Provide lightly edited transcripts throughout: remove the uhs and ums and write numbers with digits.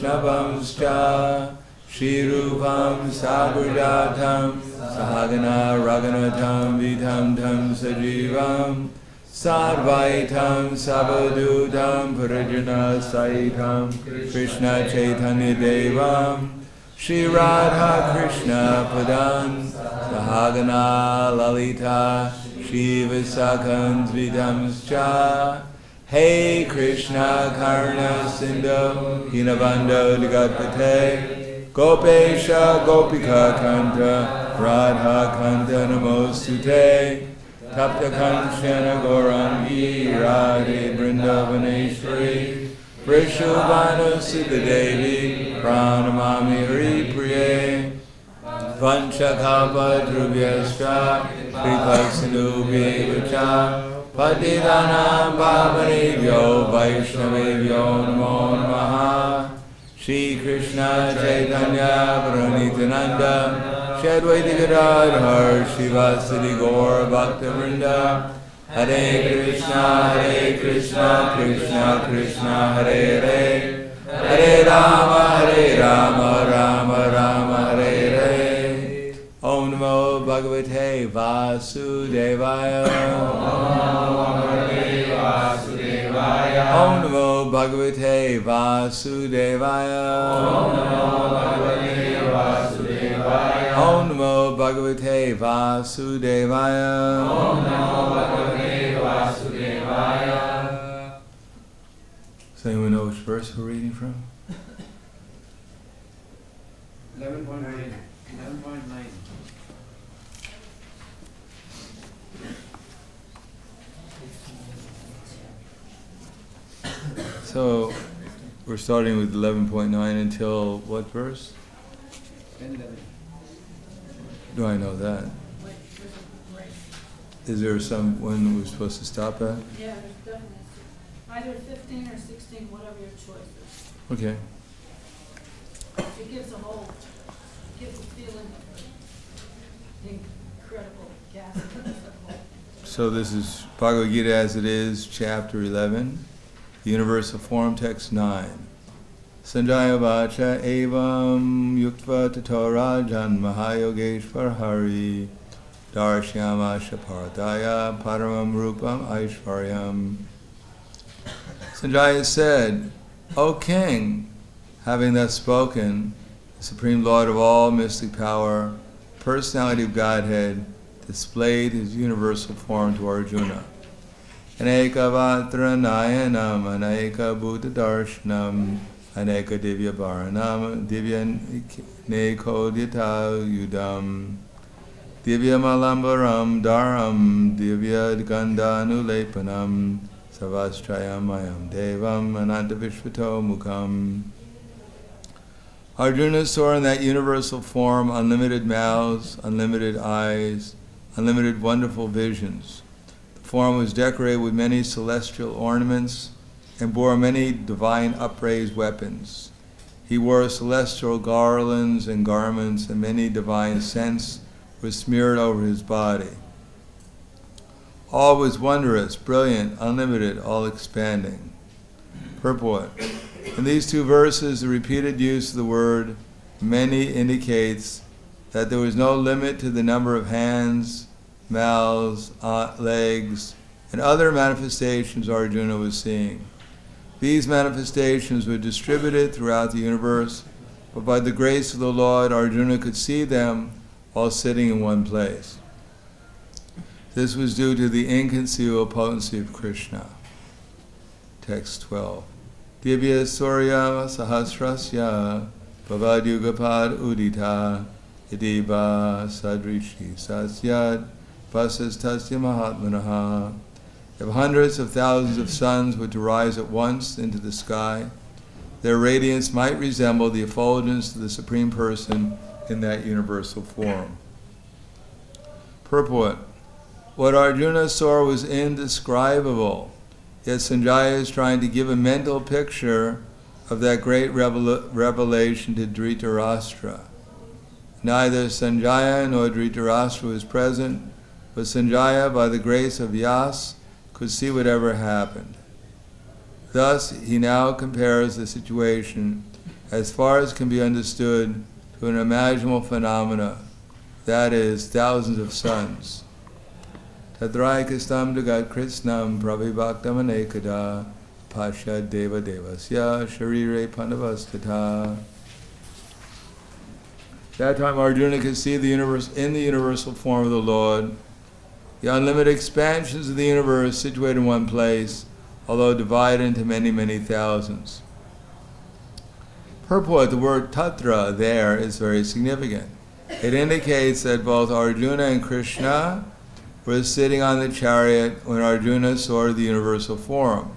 Vaishnavamscha Shri Rupam Sagrajatam Sahagana Raghunatam Vitam Tam Sajivam Sadvaitam Sabadutam Parajana Saitam Krishna Chaitanya Devam Shri Radha Krishna Padam Sahagana Lalita Shri Visakans Vidamscha Hey Krishna Karna Sindhu Hinabando Digatpate Gopesha Gopika Kanta Radha Kanta Namostute Tapta Kanchana Gaurangi Radhe Vrindavaneshwari Vrishubhanu Siddhadevi Pranamami Hari Priye Panchakalpa Dhruvyascha Kripa Sindhubhyevacha Patitanam Pavanebhyo Vaishnavebhyo Namo Namaha Shri Krishna Chaitanya Pranitananda Shri Advaita Gadadhar Srivasadi Gaur Bhaktivinoda Hare Krishna Krishna Krishna Hare Hare Hare Rama Rama Rama Hare Hare Om Namo Bhagavate Vasudevaya Om Namo Bhagavate Vasudevaya Om Namo Bhagavate Vasudevaya Om Namo Bhagavate Vasudevaya. Does anyone know which verse we're reading from? 11.9. So, we're starting with 11.9 until what verse? 11. Do I know that? Is there some one we're supposed to stop at? Yeah, there's definitely either 15 or 16, whatever your choice is. Okay. It gives a feeling of incredible gas. So this is Bhagavad Gita as it is, chapter 11, the Universal Form, text 9. Sanjaya vacha evam yuktva tato rajan mahayogeshvar hari darshyama shaparthaya paramam rupam aishvaryam. Sanjaya said, O king, having thus spoken, the Supreme Lord of all mystic power, personality of Godhead, displayed his universal form to Arjuna. Aneka vatra nayanam, aneka bhuta darshanam, aneka divya bharanam, divya nekodita yudam, divya malambaram dharam, divya gandanulepanam, Sarvastrayam mayam devam ananta vishvato mukham. Arjuna saw in that universal form unlimited mouths, unlimited eyes, unlimited wonderful visions. The form was decorated with many celestial ornaments and bore many divine upraised weapons. He wore celestial garlands and garments, and many divine scents were smeared over his body. All was wondrous, brilliant, unlimited, all expanding. Purport. In these two verses, the repeated use of the word many indicates that there was no limit to the number of hands, mouths, legs, and other manifestations Arjuna was seeing. These manifestations were distributed throughout the universe, but by the grace of the Lord, Arjuna could see them while sitting in one place. This was due to the inconceivable potency of Krishna. Text 12. Divya Surya Sahasrasya Bhavadyugapad Udita Idiba Sadrishi Sasyad Vasastasya Mahatmanaha. If hundreds of thousands of suns were to rise at once into the sky, their radiance might resemble the effulgence of the Supreme Person in that universal form. Purport. What Arjuna saw was indescribable, yet Sanjaya is trying to give a mental picture of that great revelation to Dhritarashtra. Neither Sanjaya nor Dhritarashtra was present, but Sanjaya, by the grace of Vyasa, could see whatever happened. Thus, he now compares the situation as far as can be understood, to an imaginable phenomena, that is, thousands of suns. Tadraikastam dagat krishnam pravibhaktam anekada pasha deva devasya sharire pandavastata. That time Arjuna could see the universe in the universal form of the Lord, the unlimited expansions of the universe situated in one place, although divided into many, many thousands. Purport, the word tatra there is very significant. It indicates that both Arjuna and Krishna were sitting on the chariot when Arjuna saw the universal form.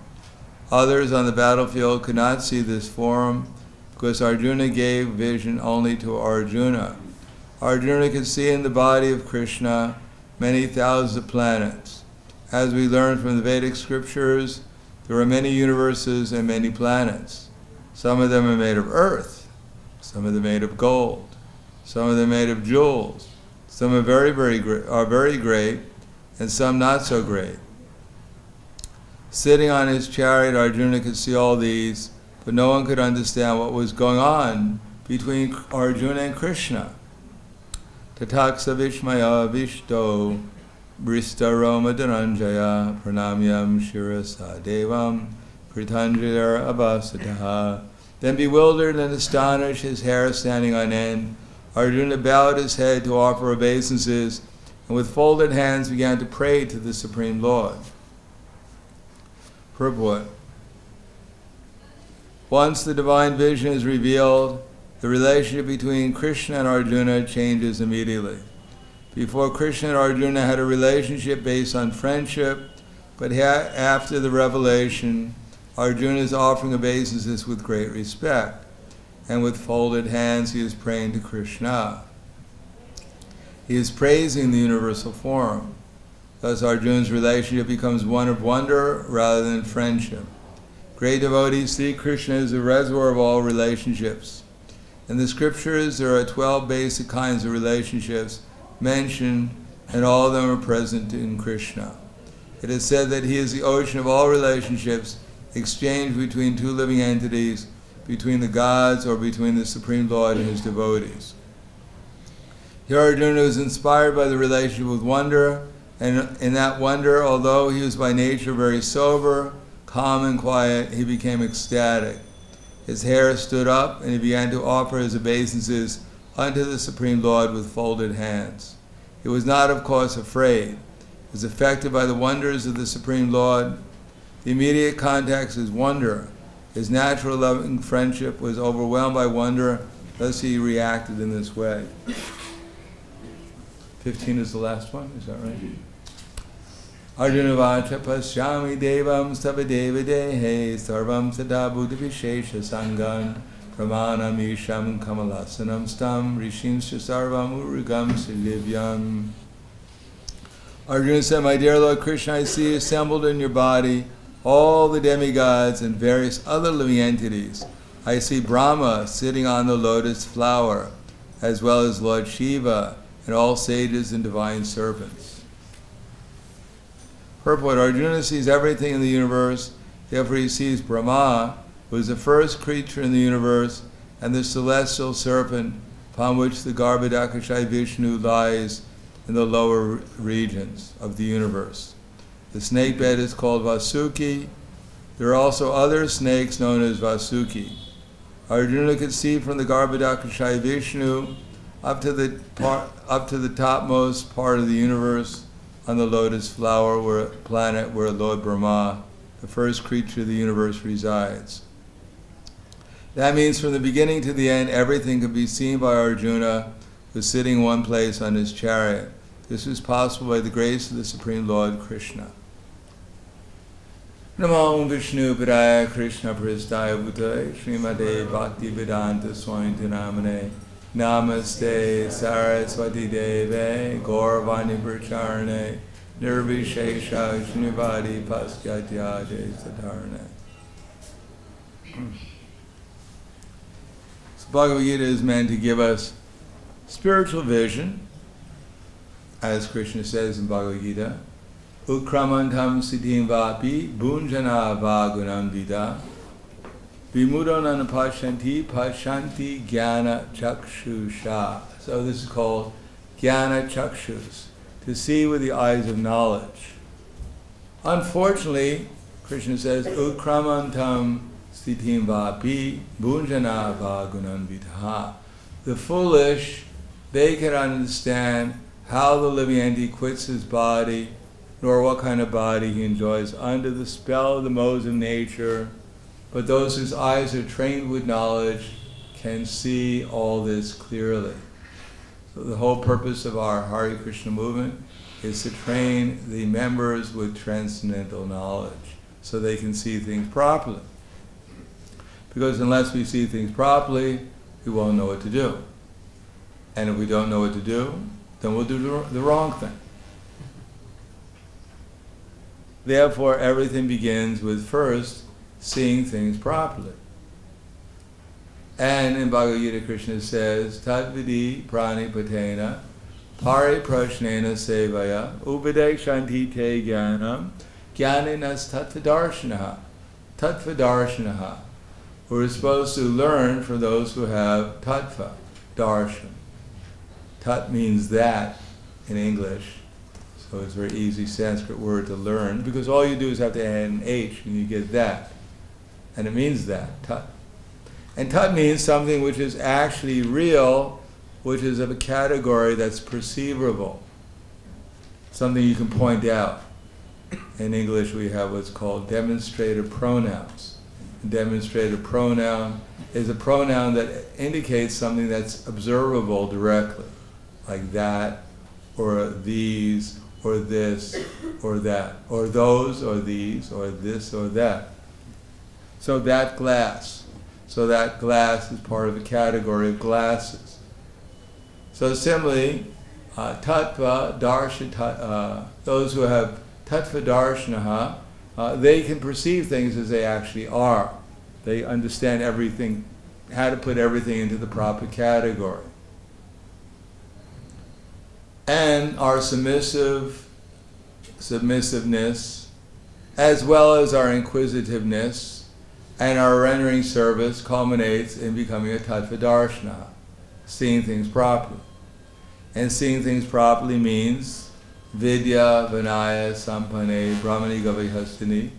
Others on the battlefield could not see this form because Arjuna gave vision only to Arjuna. Arjuna could see in the body of Krishna many thousands of planets. As we learn from the Vedic scriptures, there are many universes and many planets. Some of them are made of earth, some of them made of gold, some of them made of jewels, some are very great, and some not so great. Sitting on his chariot, Arjuna could see all these, but no one could understand what was going on between Arjuna and Krishna. Tataksa Vishmaya Vishto Bristaroma Dhananjaya Pranamyam Shirasa Devam Kritanjaya Abhasataha. Then bewildered and astonished, his hair standing on end, Arjuna bowed his head to offer obeisances and with folded hands began to pray to the Supreme Lord. Purport. Once the divine vision is revealed, the relationship between Krishna and Arjuna changes immediately. Before, Krishna and Arjuna had a relationship based on friendship, but after the revelation, Arjuna is offering obeisances with great respect, and with folded hands he is praying to Krishna. He is praising the universal form. Thus Arjuna's relationship becomes one of wonder rather than friendship. Great devotees see Krishna as the reservoir of all relationships. In the scriptures there are 12 basic kinds of relationships mentioned, and all of them are present in Krishna. It is said that he is the ocean of all relationships exchanged between two living entities, between the gods or between the Supreme Lord and his devotees. Here Arjuna was inspired by the relationship with wonder, and in that wonder, although he was by nature very sober, calm and quiet, he became ecstatic. His hair stood up and he began to offer his obeisances unto the Supreme Lord with folded hands. He was not, of course, afraid. He was affected by the wonders of the Supreme Lord. The immediate context is wonder. His natural loving friendship was overwhelmed by wonder, thus he reacted in this way. 15 is the last one, is that right? Arjuna vacha pasyami devam sabadeva dehe sarvam sada buddha vishesha sangan pramanam isham kamalasanam stam rishimsya sarvam urugam silivyam. Arjuna said, my dear Lord Krishna, I see assembled in your body all the demigods and various other living entities. I see Brahma sitting on the lotus flower, as well as Lord Shiva and all sages and divine servants. Purport. Arjuna sees everything in the universe, therefore he sees Brahma, who is the first creature in the universe, and the celestial serpent upon which the Garbhodakashayi Vishnu lies in the lower regions of the universe. The snake bed is called Vasuki. There are also other snakes known as Vasuki. Arjuna could see from the Garbhodakashayi Vishnu up to the topmost part of the universe on the lotus flower planet where Lord Brahma, the first creature of the universe, resides. That means from the beginning to the end, everything could be seen by Arjuna, who is sitting in one place on his chariot. This was possible by the grace of the Supreme Lord Krishna. Namo Vishnu Padaya Krishna Pristaya Bhutaya Srimade Bhakti Vedanta Swami Namane Namaste Saraswati Deve Gauravani Pracharane Nirvishesha Shnivadi Paskatyaje Sadarane. So Bhagavad Gita is meant to give us spiritual vision, as Krishna says in Bhagavad Gita, Ukramantam siddhim vapi bhunjana vagunam vida Vimudana pashanti pashanti jnana chakshusha. So this is called jnana chakshus, to see with the eyes of knowledge. Unfortunately, Krishna says, Ukramantam stitim vapi bhunjana va gunanvitaha. The foolish, they can understand how the living entity quits his body, nor what kind of body he enjoys under the spell of the modes of nature. But those whose eyes are trained with knowledge can see all this clearly. So the whole purpose of our Hare Krishna movement is to train the members with transcendental knowledge so they can see things properly. Because unless we see things properly, we won't know what to do. And if we don't know what to do, then we'll do the wrong thing. Therefore, everything begins with first seeing things properly. And in Bhagavad Gita, Krishna says, Tatvidi prani patena pari prashnena sevaya upadekshanti te jnanam jnaninas tattvadarshanaha. Tattvadarshanaha. We're supposed to learn from those who have tattva, darshan. Tat means that in English, so it's a very easy Sanskrit word to learn, because all you do is have to add an H and you get that. And it means that, tat. And tat means something which is actually real, which is of a category that's perceivable. Something you can point out. In English we have what's called demonstrative pronouns. A demonstrative pronoun is a pronoun that indicates something that's observable directly, like that, or these, or this, or that, or those, or these, or this, or that. So that glass. So that glass is part of the category of glasses. So similarly, tattva, darshan, those who have tattva darshanaha, they can perceive things as they actually are. They understand everything, how to put everything into the proper category. And our submissiveness, as well as our inquisitiveness, and our rendering service culminates in becoming a tattva darshana, seeing things properly. And seeing things properly means vidya, vinaya, sampane, brahmani gavihastini,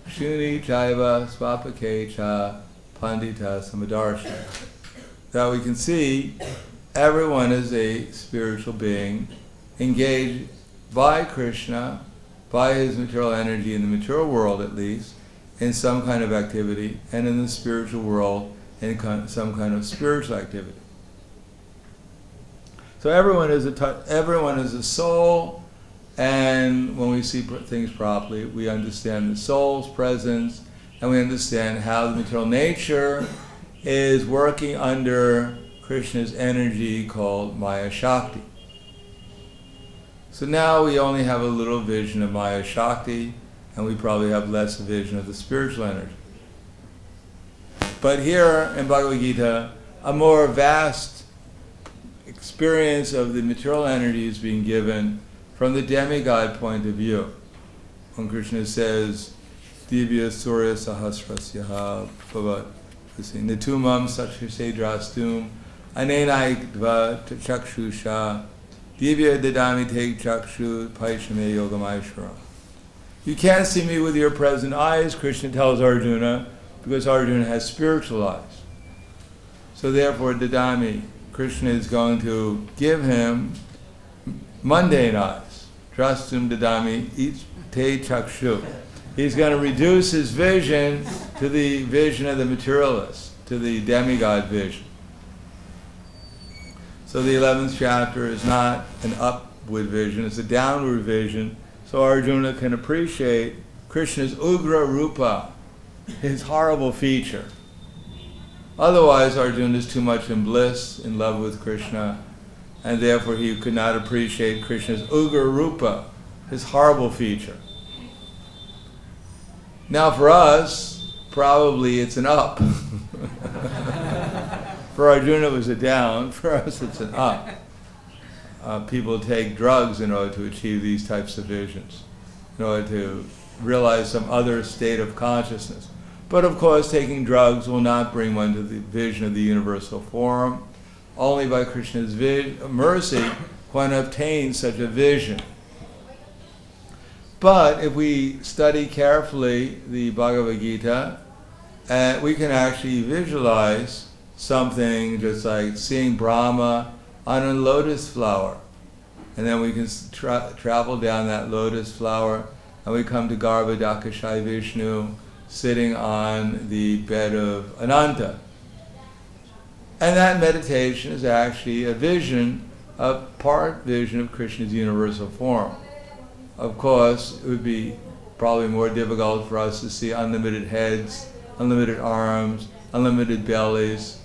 shuni, chaiva, swapake, cha, pandita, samadarshana. That we can see everyone is a spiritual being engaged by Krishna, by his material energy in the material world at least, in some kind of activity, and in the spiritual world in some kind of spiritual activity. So everyone is a soul, and when we see things properly, we understand the soul's presence, and we understand how the material nature is working under Krishna's energy called Maya Shakti. So now we only have a little vision of Maya Shakti, and we probably have less vision of the spiritual energy. But here in Bhagavad Gita, a more vast experience of the material energy is being given from the demigod point of view. When Krishna says, Divya Surya Sahasrasyaha Bhavat Nitumam Satchase Drastum Anenaikva Chakshusha Divya Dadami Te Chakshu Paishame Yogamaishwaram. You can't see me with your present eyes, Krishna tells Arjuna, because Arjuna has spiritual eyes. So therefore, Dadami, Krishna is going to give him mundane eyes. Drastum Dadami Te Chakshu. He's going to reduce his vision to the vision of the materialist, to the demigod vision. So the 11th chapter is not an upward vision, it's a downward vision. So Arjuna can appreciate Krishna's Ugra Rupa, his horrible feature. Otherwise, Arjuna is too much in bliss, in love with Krishna, and therefore he could not appreciate Krishna's Ugra Rupa, his horrible feature. Now for us, probably it's an up. For Arjuna it was a down, for us it's an up. People take drugs in order to achieve these types of visions, in order to realize some other state of consciousness. But of course, taking drugs will not bring one to the vision of the universal form. Only by Krishna's mercy one obtains such a vision. But if we study carefully the Bhagavad Gita, we can actually visualize something just like seeing Brahma on a lotus flower. And then we can travel down that lotus flower and we come to Garbhodakashai Vishnu sitting on the bed of Ananta. And that meditation is actually a vision, a part vision of Krishna's universal form. Of course, it would be probably more difficult for us to see unlimited heads, unlimited arms, unlimited bellies,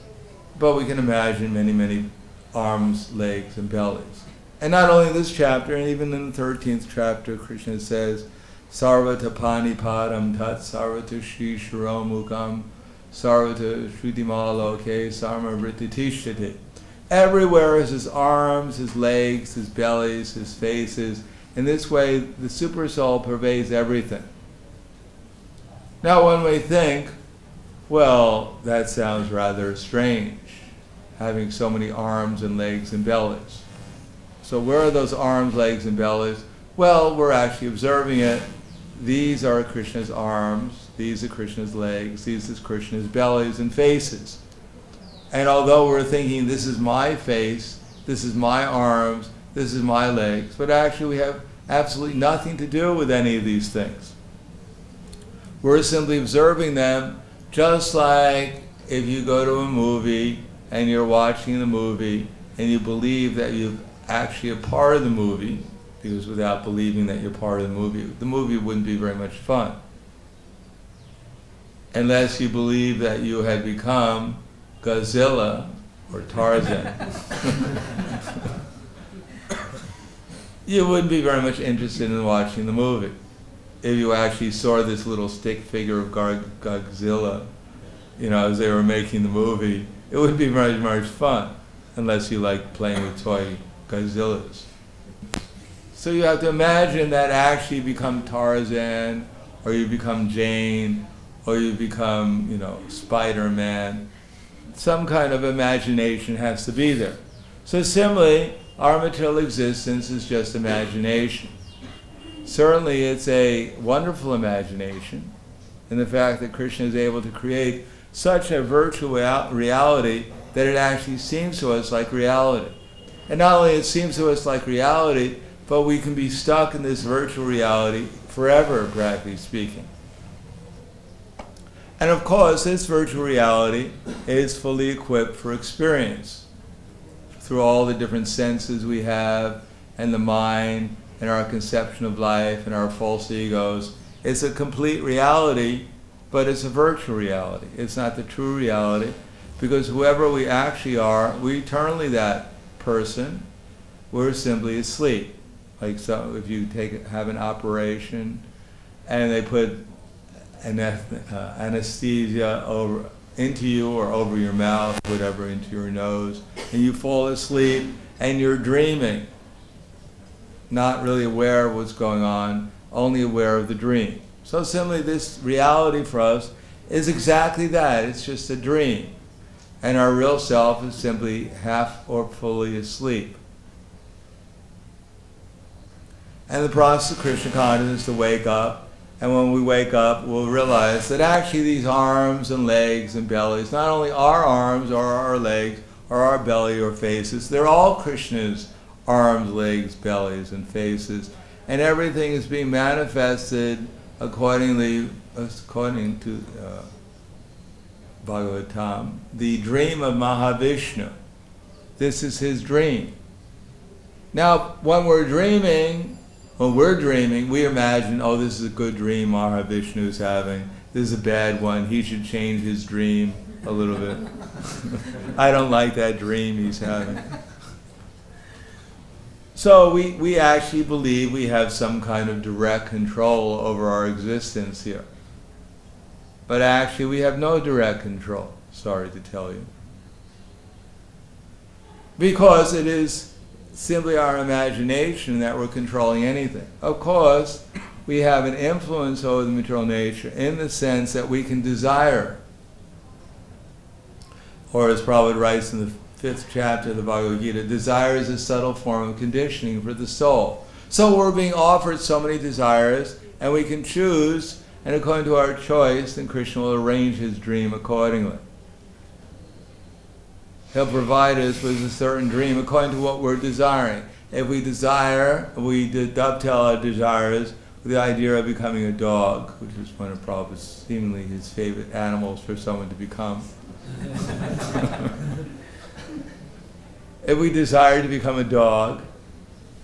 but we can imagine many, many arms, legs, and bellies. And not only in this chapter, and even in the 13th chapter, Krishna says, Sarvata Panipadam Tat Sarvata Shri Shiromukam Sarvata Shrutimaloke Sarma Vrittitishati. Everywhere is his arms, his legs, his bellies, his faces. In this way, the super soul pervades everything. Now one may think, well, that sounds rather strange, having so many arms and legs and bellies. So where are those arms, legs, and bellies? Well, we're actually observing it. These are Krishna's arms, these are Krishna's legs, these are Krishna's bellies and faces. And although we're thinking this is my face, this is my arms, this is my legs, but actually we have absolutely nothing to do with any of these things. We're simply observing them, just like if you go to a movie and you're watching the movie and you believe that you're actually a part of the movie, because without believing that you're part of the movie wouldn't be very much fun. Unless you believe that you had become Godzilla or Tarzan. You wouldn't be very much interested in watching the movie. If you actually saw this little stick figure of Godzilla, as they were making the movie, it wouldn't be very much fun, unless you like playing with toy Godzillas. So you have to imagine that actually you become Tarzan, or you become Jane, or you become, Spider-Man. Some kind of imagination has to be there. So similarly, our material existence is just imagination. Certainly it's a wonderful imagination in the fact that Krishna is able to create such a virtual reality that it actually seems to us like reality. And not only it seems to us like reality, but we can be stuck in this virtual reality forever, practically speaking. And of course, this virtual reality is fully equipped for experience through all the different senses we have, and the mind, and our conception of life, and our false egos. It's a complete reality, but it's a virtual reality. It's not the true reality, because whoever we actually are, we're eternally that person. We're simply asleep. Like, so if you have an operation and they put anesthesia into you or over your mouth, whatever, into your nose, and you fall asleep and you're dreaming, not really aware of what's going on, only aware of the dream. So similarly, this reality for us is exactly that. It's just a dream. And our real self is simply half or fully asleep. And the process of Krishna consciousness is to wake up, and when we wake up, we'll realize that actually these arms and legs and bellies, not only our arms or our legs or our belly or faces, they're all Krishna's arms, legs, bellies, and faces, and everything is being manifested according to Bhagavatam, the dream of Mahavishnu. This is his dream. Now, when we're dreaming, we imagine, oh, this is a good dream Mahavishnu is having. This is a bad one. He should change his dream a little bit. I don't like that dream he's having. So we actually believe we have some kind of direct control over our existence here. But actually we have no direct control, sorry to tell you. Because it is simply our imagination that we're controlling anything. Of course, we have an influence over the material nature in the sense that we can desire. Or as Prabhupada writes in the 5th chapter of the Bhagavad Gita, desire is a subtle form of conditioning for the soul. So we're being offered so many desires, and we can choose, and according to our choice, then Krishna will arrange his dream accordingly. He'll provide us with a certain dream according to what we're desiring. If we desire, we dovetail our desires with the idea of becoming a dog, which is one of Prabhupada's seemingly his favorite animals for someone to become. If we desire to become a dog,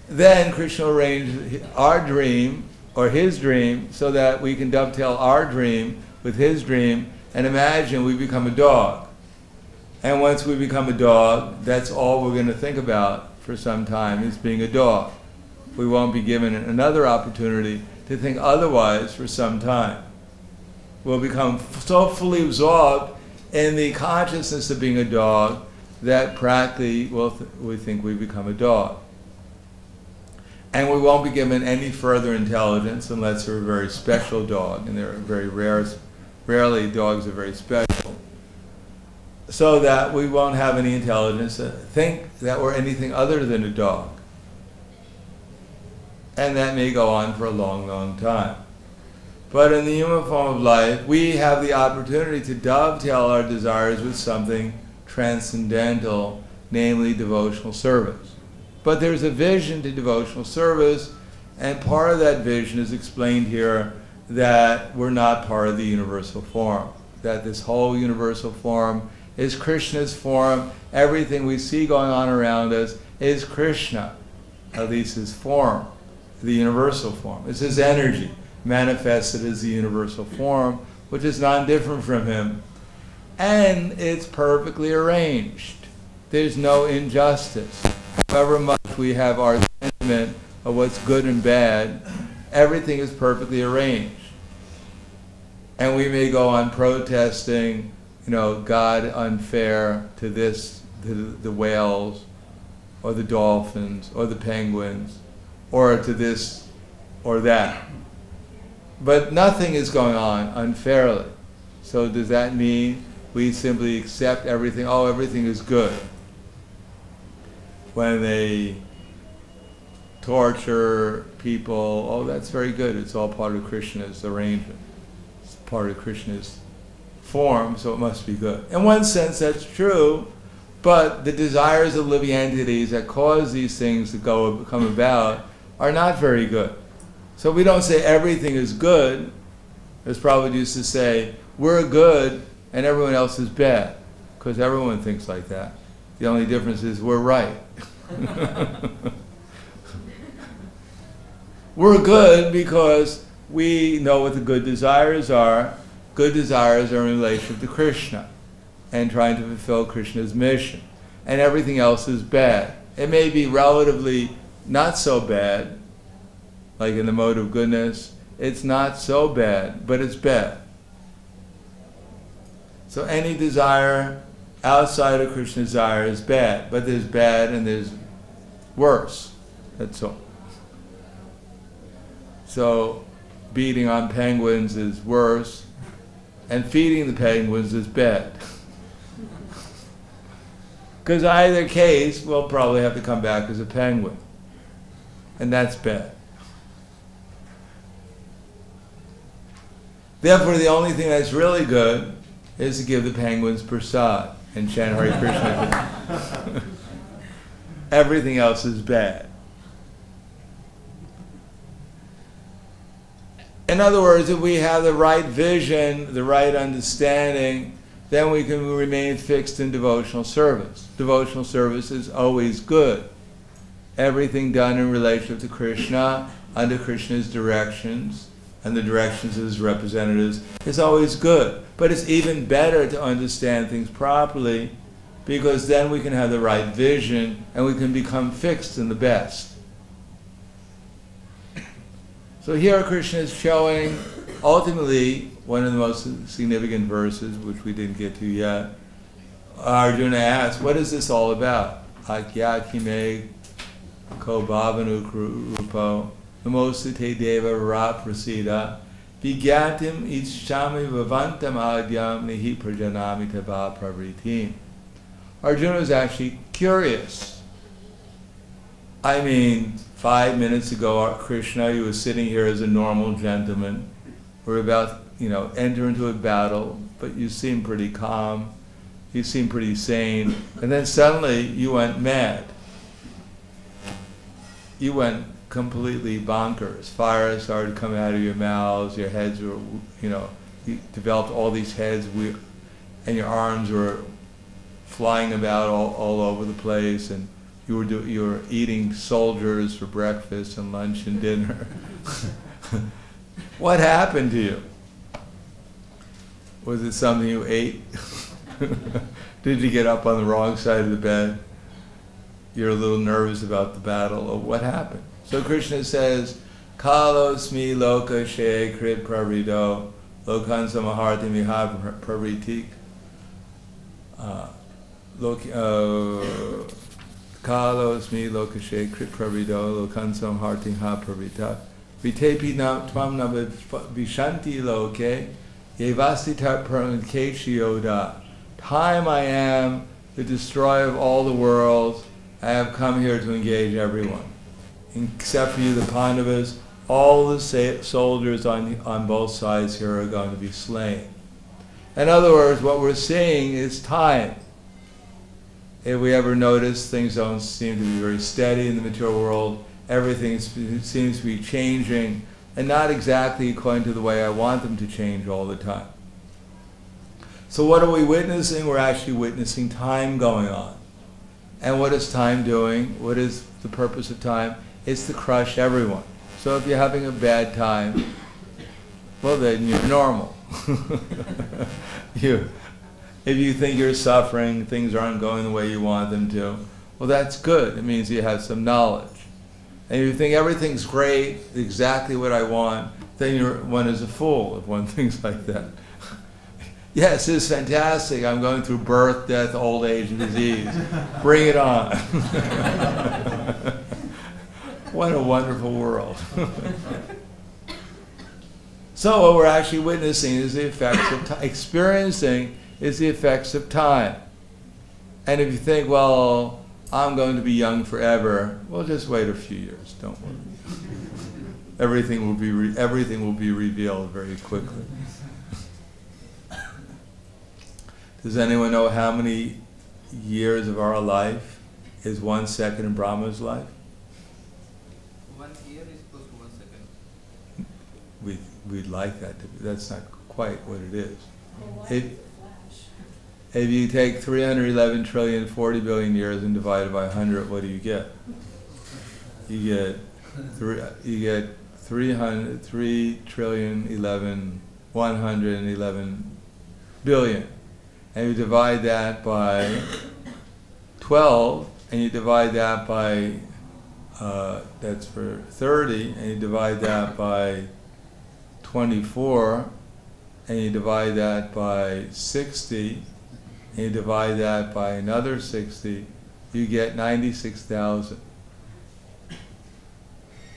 then Krishna will arrange our dream, or his dream, so that we can dovetail our dream with his dream, and imagine we become a dog. And once we become a dog, that's all we're going to think about for some time, is being a dog. We won't be given another opportunity to think otherwise for some time. We'll become so fully absorbed in the consciousness of being a dog that practically we think we become a dog. And we won't be given any further intelligence unless we're a very special dog, and they're very rarely dogs are very special. So that we won't have any intelligence to think that we're anything other than a dog. And that may go on for a long, long time. But in the human form of life, we have the opportunity to dovetail our desires with something transcendental, namely devotional service. But there's a vision to devotional service, and part of that vision is explained here, that we're not part of the universal form, that this whole universal form is Krishna's form. Everything we see going on around us is Krishna, at least his form, the universal form. It's his energy manifested as the universal form, which is non-different from him. And it's perfectly arranged. There's no injustice. However much we have our sentiment of what's good and bad, everything is perfectly arranged. And we may go on protesting, God unfair to this, to the whales, or the dolphins, or the penguins, or to this or that. But nothing is going on unfairly. So does that mean we simply accept everything? Oh, everything is good. When they torture people, oh, that's very good. It's all part of Krishna's arrangement. It's part of Krishna's form, so it must be good. In one sense, that's true, but the desires of living entities that cause these things to come about are not very good. So we don't say everything is good, as Prabhupada used to say, we're good and everyone else is bad, because everyone thinks like that. The only difference is we're right. We're good because we know what the good desires are. Good desires are in relation to Krishna and trying to fulfill Krishna's mission. And everything else is bad. It may be relatively not so bad, like in the mode of goodness, it's not so bad, but it's bad. So any desire outside of Krishna's desire is bad, but there's bad and there's worse. That's all. So beating on penguins is worse, and feeding the penguins is bad. Because either case, we'll probably have to come back as a penguin. And that's bad. Therefore, the only thing that's really good is to give the penguins prasad and chant Hare Krishna. Everything else is bad. In other words, if we have the right vision, the right understanding, then we can remain fixed in devotional service. Devotional service is always good. Everything done in relationship to Krishna, under Krishna's directions, and the directions of his representatives, is always good. But it's even better to understand things properly, because then we can have the right vision and we can become fixed in the best. So here Krishna is showing, ultimately, one of the most significant verses, which we didn't get to yet. Arjuna asks, what is this all about? Akyakime ko bhavanu rupo namostate deva vara prasida, vigyatim ichami vavantam adyam nihi prajanami tava pravritim. Arjuna was actually curious. I mean, 5 minutes ago, Krishna, he was sitting here as a normal gentleman. We're about, enter into a battle, but you seem pretty calm. You seem pretty sane. And then suddenly you went mad. You went completely bonkers. Fire started coming out of your mouths. Your heads were, you developed all these heads, and your arms were flying about all over the place, and you were eating soldiers for breakfast and lunch and dinner. What happened to you? Was it something you ate? Did you get up on the wrong side of the bed? You're a little nervous about the battle, or what happened? So Krishna says, Kalosmi loka she krit pravrido lokan samaharti miha pravritik. Kalosmi loka she krit pravrido lokan samaharti miha pravritak. Vitepi tvam na vishanti loke yevasti tat prankeshioda. Time I am the destroyer of all the worlds. I have come here to engage everyone. Except for you, the Pandavas, all the soldiers on both sides here are going to be slain. In other words, what we're seeing is time. If we ever notice, things don't seem to be very steady in the material world. Everything seems to be changing, and not exactly according to the way I want them to change all the time. So what are we witnessing? We're actually witnessing time going on. And what is time doing? What is the purpose of time? It's to crush everyone. So if you're having a bad time, well then you're normal. If you think you're suffering, things aren't going the way you want them to, well that's good. It means you have some knowledge. And if you think everything's great, exactly what I want, then one is a fool if one thinks like that. Yes, it's fantastic. I'm going through birth, death, old age, and disease. Bring it on. What a wonderful world. So what we're actually witnessing is the effects of time. Experiencing is the effects of time. And if you think, well, I'm going to be young forever, well, just wait a few years. Don't worry. Everything will be revealed very quickly. Does anyone know how many years of our life is 1 second in Brahma's life? 1 year is close to 1 second. We'd like that to be. That's not quite what it is. Well, If you take 311 trillion, 40 billion years and divide it by 100, what do you get? You get 3 trillion 111 billion. And you divide that by 12, and you divide that by, that's for 30, and you divide that by 24, and you divide that by 60, and you divide that by another 60, you get 96,000.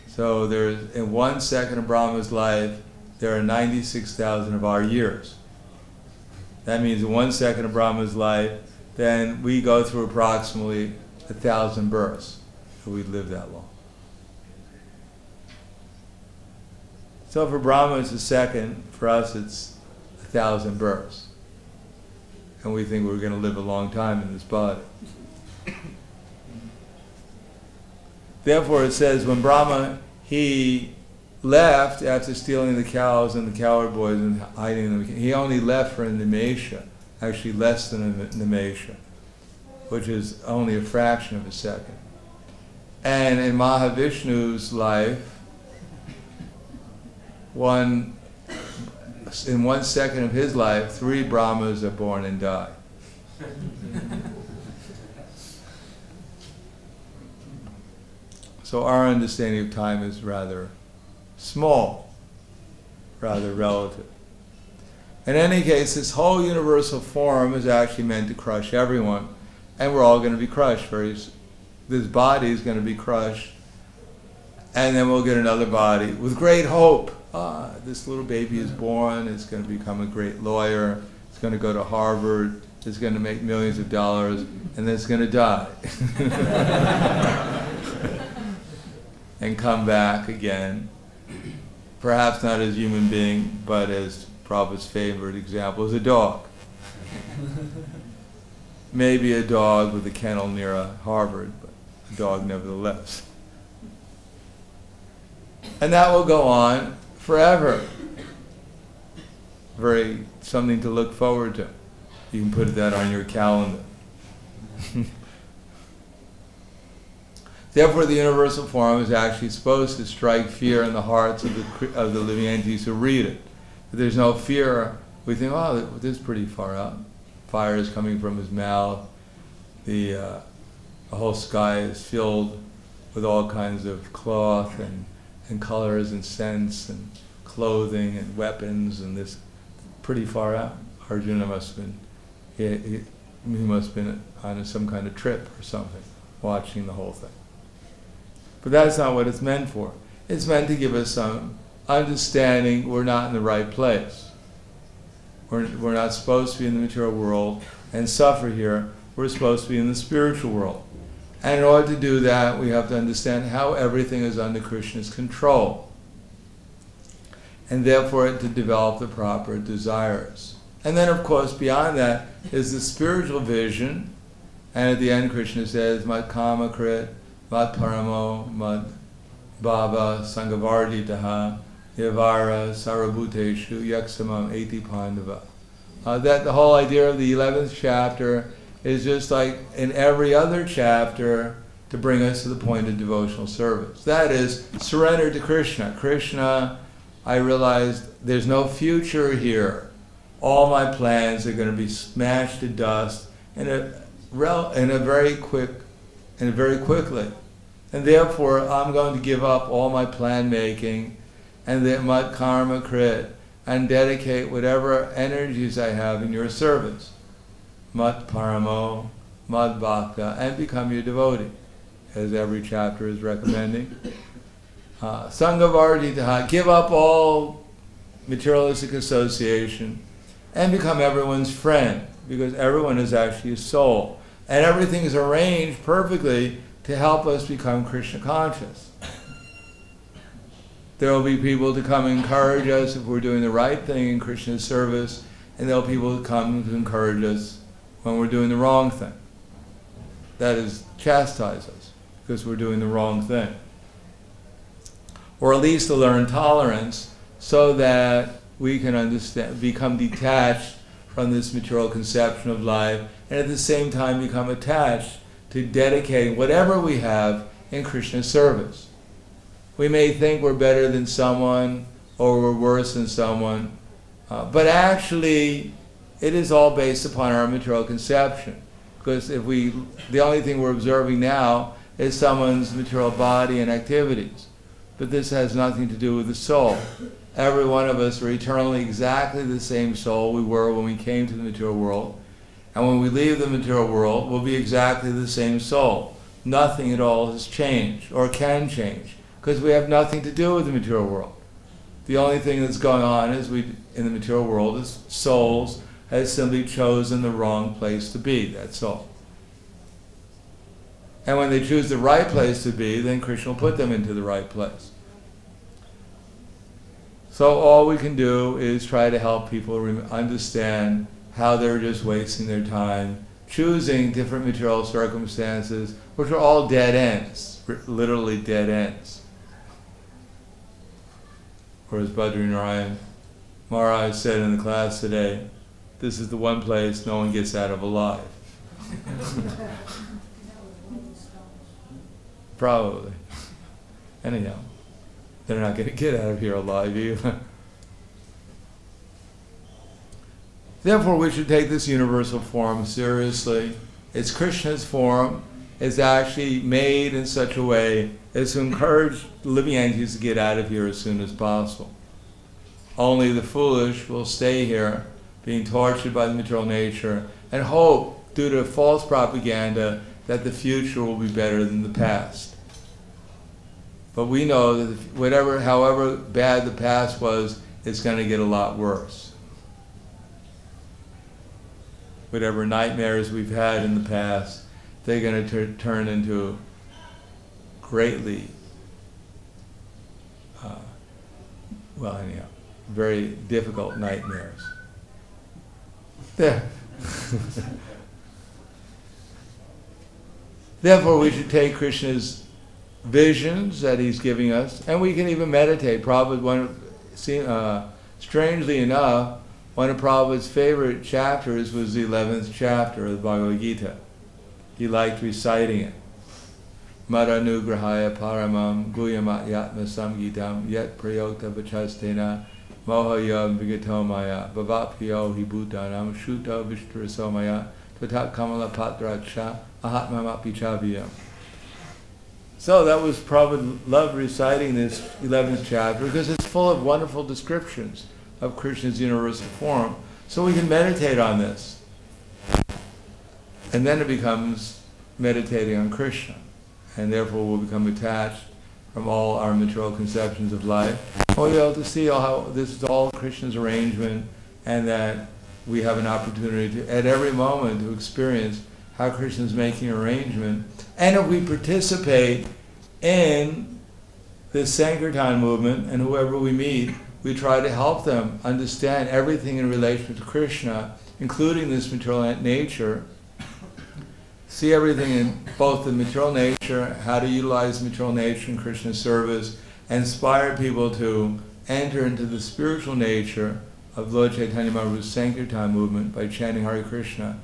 So there's, in 1 second of Brahma's life, there are 96,000 of our years. That means in 1 second of Brahma's life, then we go through approximately 1,000 births if we live that long. So for Brahma it's a second, for us it's 1,000 births. And we think we're going to live a long time in this body. Therefore it says when Brahma, he left after stealing the cows and the cowherd boys and hiding them, he only left for a nimesha, actually less than a nimesha, which is only a fraction of a second. And in Mahavishnu's life, in 1 second of his life, 3 Brahmas are born and die. So our understanding of time is rather small, rather relative. In any case, this whole universal form is actually meant to crush everyone, and we're all going to be crushed. This body is going to be crushed, and then we'll get another body with great hope. This little baby is born, it's going to become a great lawyer, it's going to go to Harvard, it's going to make millions of dollars, and then it's going to die. And come back again, perhaps not as a human being, but as Prabhupada's favorite example, as a dog. Maybe a dog with a kennel near a Harvard, but a dog nevertheless. And that will go on forever. Very something to look forward to. You can put that on your calendar. Therefore, the universal form is actually supposed to strike fear in the hearts of the living entities who read it. If there's no fear, we think, oh, this is pretty far out. Fire is coming from his mouth. The whole sky is filled with all kinds of cloth and colors and scents and clothing and weapons, and this pretty far out. Arjuna must have been, he must have been on some kind of trip or something, watching the whole thing. But that's not what it's meant for. It's meant to give us some understanding we're not in the right place. We're not supposed to be in the material world and suffer here. We're supposed to be in the spiritual world. And in order to do that, we have to understand how everything is under Krishna's control. And therefore to develop the proper desires. And then of course beyond that is the spiritual vision. And at the end Krishna says, Mat kama krit, mat paramo, mat bhava, sangavarditaha, yavara, sarabhuteshu, yaksamam, eti pandava. That the whole idea of the 11th chapter is just like in every other chapter to bring us to the point of devotional service. That is, surrender to Krishna. Krishna, I realized there's no future here. All my plans are going to be smashed to dust very quickly. And therefore, I'm going to give up all my plan making and the mat karma krit and dedicate whatever energies I have in your service. Mat paramo, mat bhakta, and become your devotee, as every chapter is recommending. Sangavarditaha, give up all materialistic association and become everyone's friend, because everyone is actually a soul. And everything is arranged perfectly to help us become Krishna conscious. There will be people to come encourage us if we're doing the right thing in Krishna's service, and there will be people who come to encourage us when we're doing the wrong thing. That is, chastise us because we're doing the wrong thing. Or at least to learn tolerance so that we can understand, become detached from this material conception of life, and at the same time become attached to dedicating whatever we have in Krishna's service. We may think we're better than someone or we're worse than someone, but actually it is all based upon our material conception. Because the only thing we're observing now is someone's material body and activities. But this has nothing to do with the soul. Every one of us are eternally exactly the same soul we were when we came to the material world. And when we leave the material world, we'll be exactly the same soul. Nothing at all has changed or can change, because we have nothing to do with the material world. The only thing that's going on is in the material world is souls has simply chosen the wrong place to be, that's all. And when they choose the right place to be, then Krishna will put them into the right place. So all we can do is try to help people understand how they're just wasting their time, choosing different material circumstances, which are all dead ends, literally dead ends. Or as Badrinarayan Maharaj said in the class today, this is the one place no one gets out of alive. Probably. Anyhow, they're not going to get out of here alive either. Therefore, we should take this universal form seriously. It's Krishna's form. It's actually made in such a way as to encourage living entities to get out of here as soon as possible. Only the foolish will stay here, being tortured by the material nature, and hope, due to false propaganda, that the future will be better than the past. But we know that whatever, however bad the past was, it's going to get a lot worse. Whatever nightmares we've had in the past, they're going to turn into greatly, very difficult nightmares. There. Therefore, we should take Krishna's visions that he's giving us, and we can even meditate. Strangely enough, one of Prabhupada's favorite chapters was the 11th chapter of the Bhagavad Gita. He liked reciting it. Madanugrahaya paramam guyamat yatma samgitam yet prayokta vachastena mohayam vigatomaya bhavapyo hi bhutanam shuta vishtrasomaya tatat kamala patracha ahatmamapi chaviyam. So that was Prabhupada loved reciting this 11th chapter because it's full of wonderful descriptions of Krishna's universal form. So we can meditate on this. And then it becomes meditating on Krishna. And therefore we'll become attached from all our material conceptions of life. We'll be able to see how this is all Krishna's arrangement, and that we have an opportunity to, at every moment, to experience how Krishna is making arrangement. And if we participate in this Sankirtan movement, and whoever we meet, we try to help them understand everything in relation to Krishna, including this material nature, see everything in both the material nature, how to utilize material nature in Krishna's service, and inspire people to enter into the spiritual nature of Lord Chaitanya Mahaprabhu's Sankirtan movement by chanting Hare Krishna.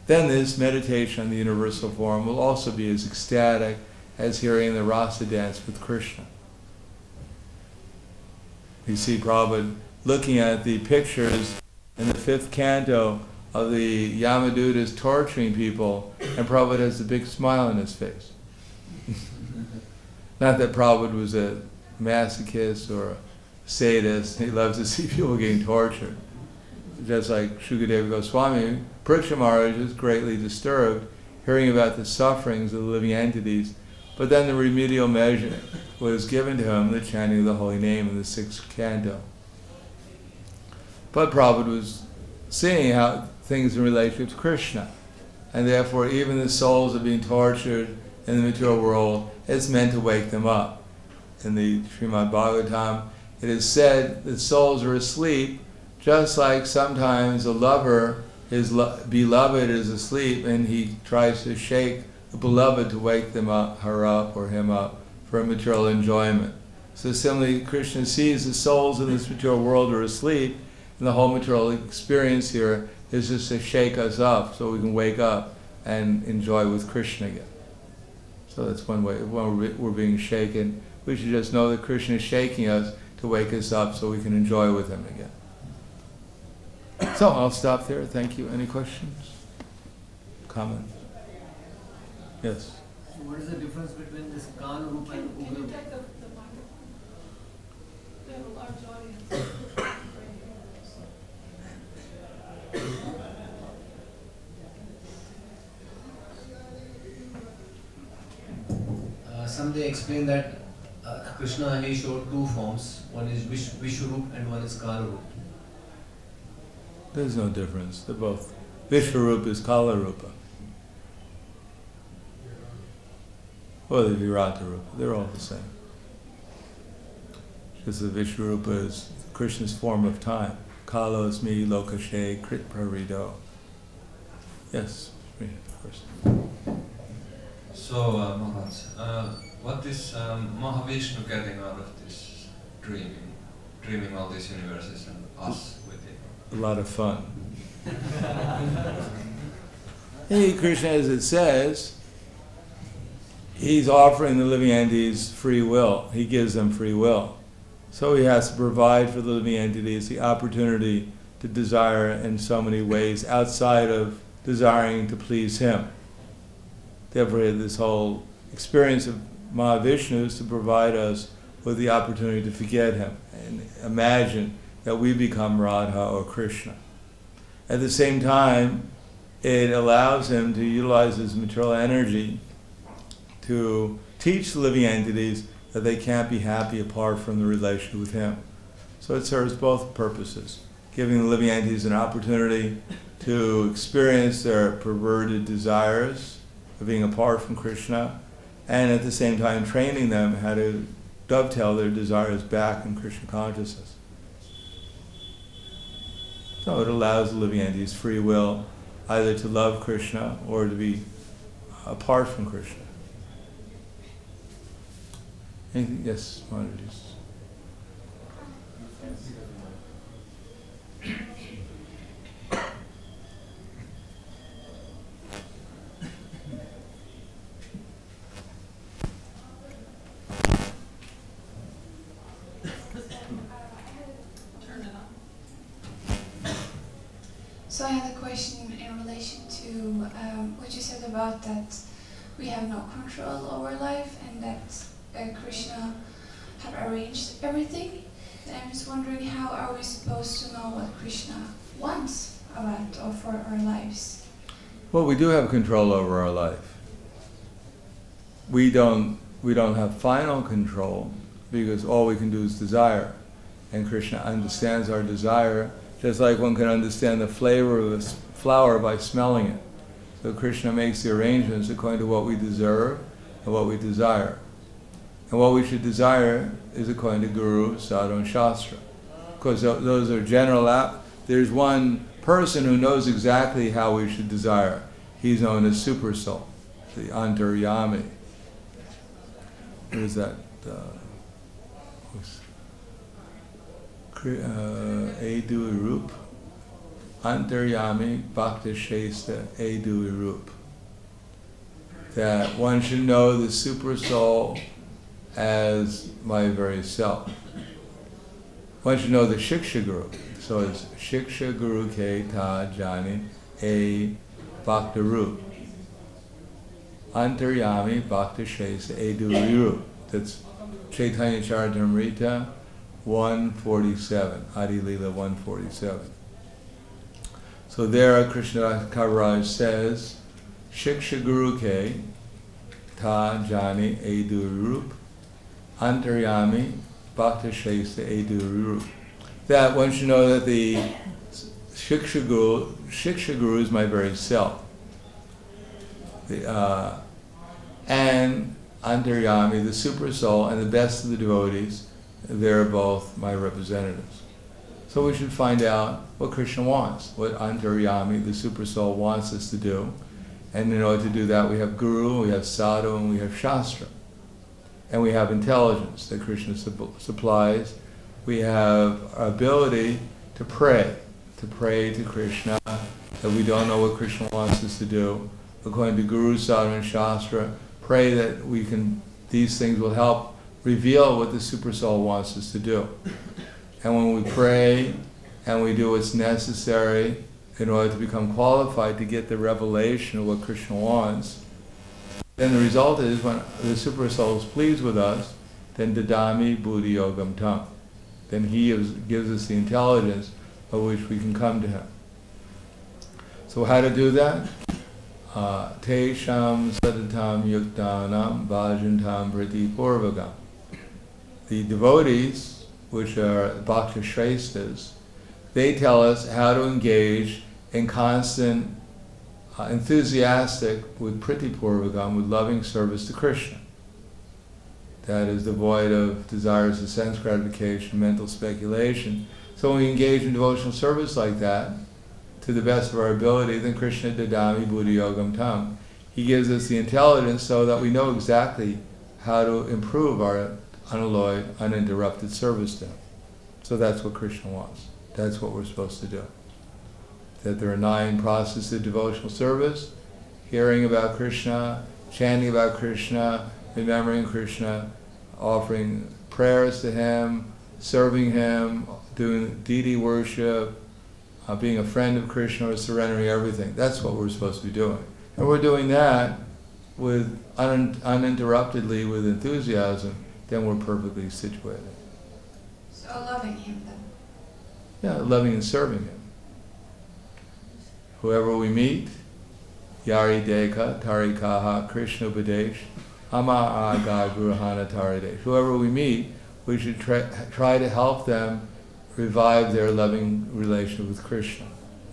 Then this meditation on the universal form will also be as ecstatic as hearing the rasa dance with Krishna. You see Prabhupada looking at the pictures in the 5th canto of the Yamadutas torturing people, and Prabhupada has a big smile on his face. Not that Prabhupada was a masochist or a sadist. He loves to see people getting tortured. Just like Shukadeva Goswami, Pariksha Maharaj was greatly disturbed hearing about the sufferings of the living entities, but then the remedial measure was given to him, the chanting of the holy name in the 6th canto. But Prabhupada was seeing how things in relationship to Krishna, and therefore even the souls are being tortured in the material world. It's meant to wake them up. In the Srimad Bhagavatam, it is said that souls are asleep, just like sometimes a lover, his beloved is asleep, and he tries to shake the beloved to wake them up, her up, or him up for material enjoyment. So similarly, Krishna sees the souls in this material world are asleep, and the whole material experience here is just to shake us up so we can wake up and enjoy with Krishna again. So that's one way. When we're being shaken, we should just know that Krishna is shaking us to wake us up so we can enjoy with him again. So I'll stop there. Thank you. Any questions? Comments? Yes? So what is the difference between this Kan Rupa and Can you Ugra? take the mic? We have a large audience. Some they explain that Krishna, he showed 2 forms. One is Vishwarup and one is Kalarup. There's no difference. They're both. Vishwarupa is Kalarupa. Or the Viratarupa. They're all the same. Because the Vishwarupa is Krishna's form of time. Kalo is me, Lokashe, Krit Parido. Yes, of course. So, Maharaj, what is Mahavishnu getting out of this dreaming all these universes and us with it? A lot of fun. Hey, Krishna, as it says, he's offering the living entities free will. He gives them free will. So he has to provide for the living entities the opportunity to desire in so many ways outside of desiring to please him. Therefore, this whole experience of Mahavishnu is to provide us with the opportunity to forget him and imagine that we become Radha or Krishna. At the same time, it allows him to utilize his material energy to teach the living entities that they can't be happy apart from the relation with Him. So it serves both purposes, giving the living entities an opportunity to experience their perverted desires of being apart from Krishna, and at the same time training them how to dovetail their desires back in Krishna consciousness. So it allows the living entities free will either to love Krishna or to be apart from Krishna. Anything? Yes, Manoj. So I had a question in relation to what you said about that we have no control over life and that Krishna have arranged everything. And I'm just wondering, how are we supposed to know what Krishna wants about or for our lives? Well, we do have control over our life. We don't have final control because all we can do is desire. And Krishna understands our desire just like one can understand the flavor of a flower by smelling it. So Krishna makes the arrangements according to what we deserve and what we desire. And what we should desire is according to Guru, Sadhu, and Shastra. Because those are general. There's one person who knows exactly how we should desire. He's known as Super Soul, the Antaryami. What is that? Edu Rup. Antaryami Bhakta Shesta Edu Rup. That one should know the Super Soul as my very self. One should know the Shiksha Guru. So it's Shiksha Guru Ke Ta Jani E Bhakta Rup. Antaryami Bhakta Shesa Edu Rup. That's Chaitanya Charitamrita 147, Adi Leela 147. So there Krishna Kaviraj says, Shiksha Guru Ke Ta Jani Edu Rup Antaryami Bhakta Shesa Edu Rup. That one should know that the Shiksha Guru is my very self. And Antaryami, the Super Soul, and the best of the devotees, they're both my representatives. So we should find out what Krishna wants, what Antaryami, the Super Soul, wants us to do. And in order to do that, we have Guru, we have Sadhu, and we have Shastra. And we have intelligence that Krishna supplies. We have our ability to pray to Krishna, that we don't know what Krishna wants us to do. According to Guru, Sadhu, and Shastra, pray that we can, these things will help reveal what the Super Soul wants us to do. And when we pray and we do what's necessary in order to become qualified to get the revelation of what Krishna wants, then the result is when the Super Soul is pleased with us, then Dadami Buddhi Yogam Tam. Then He gives us the intelligence by which we can come to Him. So how to do that? Tesham Sadatam Yuktanam Bhajantam Prati Purvagam. The devotees, which are Bhakta Shrestas, they tell us how to engage in constant, enthusiastic, with Priti Purvagam, with loving service to Krishna. That is devoid of desires of sense gratification, mental speculation. So when we engage in devotional service like that, to the best of our ability, then Krishna Dadami Buddhi Yogam Tam. He gives us the intelligence so that we know exactly how to improve our unalloyed, uninterrupted service to Him. So that's what Krishna wants. That's what we're supposed to do. That there are 9 processes of devotional service: hearing about Krishna, chanting about Krishna, remembering Krishna, offering prayers to Him, serving Him, doing deity worship, being a friend of Krishna, or surrendering everything. That's what we're supposed to be doing. And we're doing that with uninterruptedly, with enthusiasm, then we're perfectly situated. So loving Him then? Yeah, loving and serving Him. Whoever we meet, Yari Deka, Tari Kaha, Krishna Upadesh, Ama aga gruhana taride. Whoever we meet, we should try to help them revive their loving relationship with Krishna.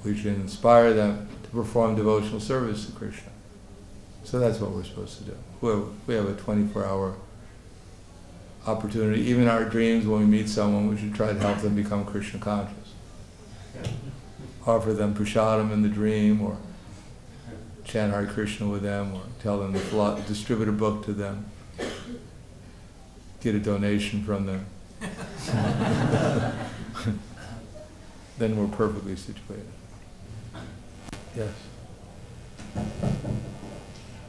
We should inspire them to perform devotional service to Krishna. So that's what we're supposed to do. We have a 24-hour opportunity. Even in our dreams, when we meet someone, we should try to help them become Krishna conscious. Offer them prasadam in the dream, or chant Hare Krishna with them, or tell them to distribute a book to them, get a donation from them. Then we're perfectly situated. Yes?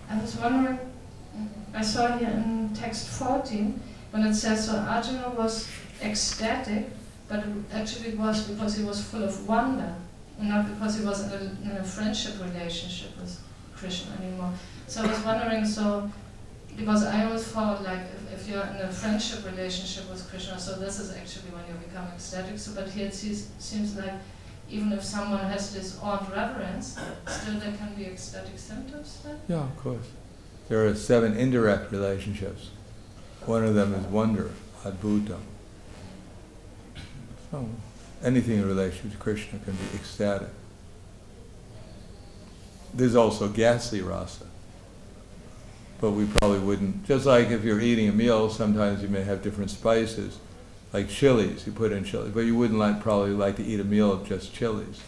I was wondering, I saw here in text 14, when it says, so Arjuna was ecstatic, but it actually was because he was full of wonder, and not because he was in a friendship relationship with Krishna anymore. So I was wondering, because I always thought, like, if you're in a friendship relationship with Krishna, so this is actually when you become ecstatic. So, but here it seems like even if someone has this odd reverence, still there can be ecstatic symptoms then? Yeah, of course. There are 7 indirect relationships. One of them is wonder, adbhutam. So anything in relation to Krishna can be ecstatic. There's also ghastly rasa. But we probably wouldn't, just like if you're eating a meal, sometimes you may have different spices, like chilies, you put in chilies, but you wouldn't probably like to eat a meal of just chilies.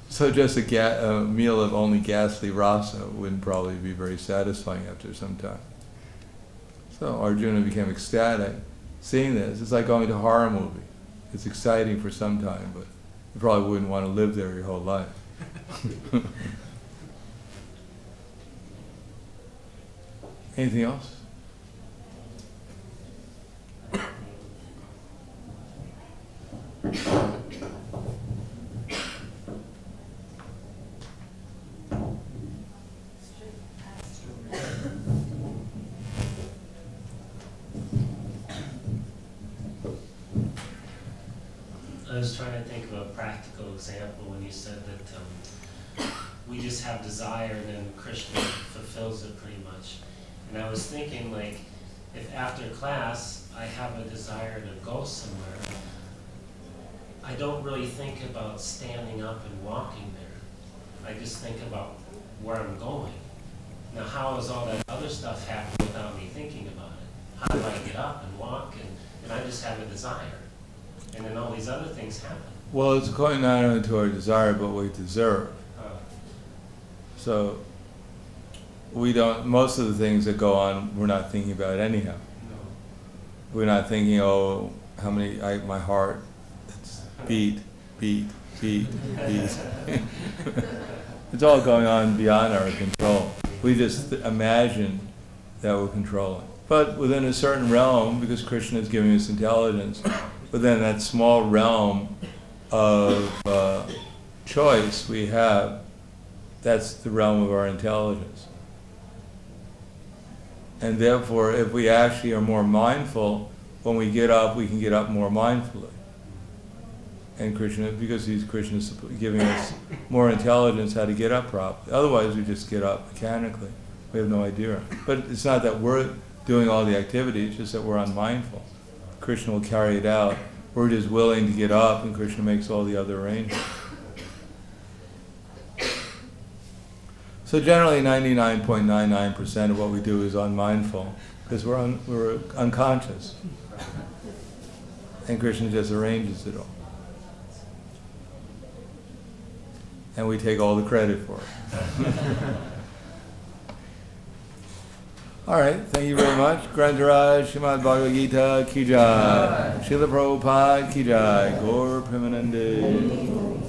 So just a meal of only ghastly rasa wouldn't probably be very satisfying after some time. So Arjuna became ecstatic seeing this. It's like going to a horror movie. It's exciting for some time, but you probably wouldn't want to live there your whole life. Anything else? I was trying to think of a practical example when you said that we just have desire and then Krishna fulfills it pretty much. And I was thinking, like, if after class I have a desire to go somewhere, I don't really think about standing up and walking there. I just think about where I'm going. Now, how does all that other stuff happen without me thinking about it? How do I get up and walk? And I just have a desire. And then all these other things happen. Well, it's according not only to our desire, but what we deserve. So we don't, most of the things that go on, we're not thinking about anyhow. No. We're not thinking, oh, how many, my heart, it's beat. It's all going on beyond our control. We just imagine that we're controlling. But within a certain realm, because Krishna is giving us intelligence, within that small realm of choice we have, that's the realm of our intelligence. And therefore, if we actually are more mindful, when we get up, we can get up more mindfully. And Krishna, because Krishna's giving us more intelligence how to get up properly. Otherwise, we just get up mechanically. We have no idea. But it's not that we're doing all the activities, it's just that we're unmindful. Krishna will carry it out. We're just willing to get up, and Krishna makes all the other arrangements. So generally 99.99% of what we do is unmindful, because we're unconscious. And Krishna just arranges it all. And we take all the credit for it. All right, thank you very much. Grantaraj, Srimad Bhagavad Gita, Ki Jai. Srila Prabhupada, Ki Jai. Gaur Premanande.